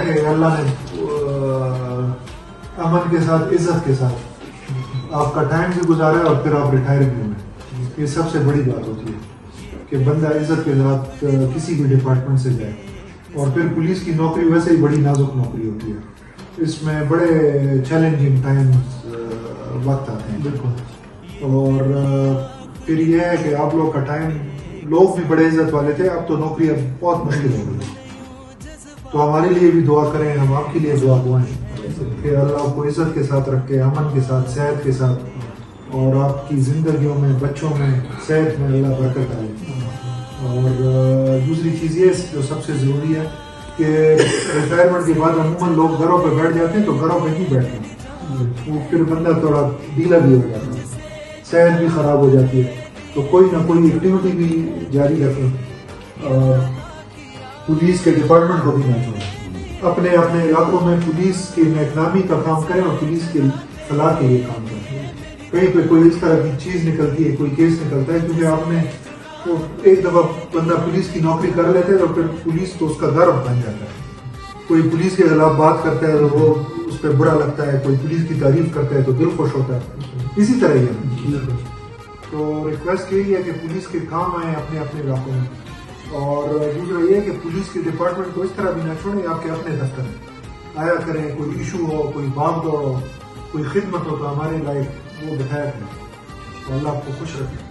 کہ اللہ نے امن کے ساتھ عزت کے ساتھ آپ کا ٹائم بھی گزارا ہے اور پھر آپ ریٹائر بھی ہوئے. یہ سب سے بڑی بات ہوتی ہے کہ بندہ عزت کے ساتھ کسی بھی ڈپارٹمنٹ سے جائے. اور پھر پولیس کی نوکری ویسے ہی بڑی نازک نوکری ہوتی ہے, اس میں بڑے چیلنجنگ ٹائمز وقت آتے ہیں. بالکل. اور پھر یہ ہے کہ آپ لوگ کا ٹائم, لوگ بھی بڑے عزت والے تھے, اب تو نوکری اب بہت مشکل ہو گئی. تو ہمارے لیے بھی دعا کریں, ہم آپ کے لیے دعا دعائیں کہ اللہ آپ کو عزت کے ساتھ رکھے, امن کے ساتھ, صحت کے ساتھ, اور آپ کی زندگیوں میں, بچوں میں, صحت میں اللہ برکت ڈالے. اور دوسری چیز یہ جو سب سے ضروری ہے کہ ریٹائرمنٹ کے بعد عموماً لوگ گھروں پہ بیٹھ جاتے ہیں, تو گھروں پہ نہیں بیٹھتے, وہ پھر بندہ تھوڑا ڈھیلا بھی ہو جاتا ہے, صحت بھی خراب ہو جاتی ہے. تو کوئی نہ کوئی ایکٹیویٹی بھی جاری رکھیں, پولیس کے ڈپارٹمنٹ کو بھی نہ چھوڑیں, اپنے اپنے علاقوں میں پولیس کی ناکامی کا کام کریں اور پولیس کے فلاح کے لیے کام کریں. کہیں پہ کوئی اس طرح کی چیز نکلتی ہے, کوئی کیس نکلتا ہے, کیونکہ آپ نے ایک دفعہ بندہ پولیس کی نوکری کر لیتے ہے تو پھر پولیس تو اس کا گھر بن جاتا ہے. کوئی پولیس کے خلاف بات کرتا ہے تو وہ اس پہ برا لگتا ہے, کوئی پولیس کی تعریف کرتا ہے تو دل خوش ہوتا ہے. اسی طرح ہی تو ریکویسٹ یہی ہے کہ پولیس کے کام آئیں اپنے اپنے علاقوں میں. اور دوسرا یہ ہے کہ پولیس کے ڈپارٹمنٹ کو اس طرح بھی نہ چھوڑیں, آپ کے اپنے دفتر میں آیا کریں, کوئی ایشو ہو, کوئی بھاگ دوڑ ہو, کوئی خدمت ہو تو ہمارے لائق وہ بتایا کریں. اللہ آپ کو خوش رکھے.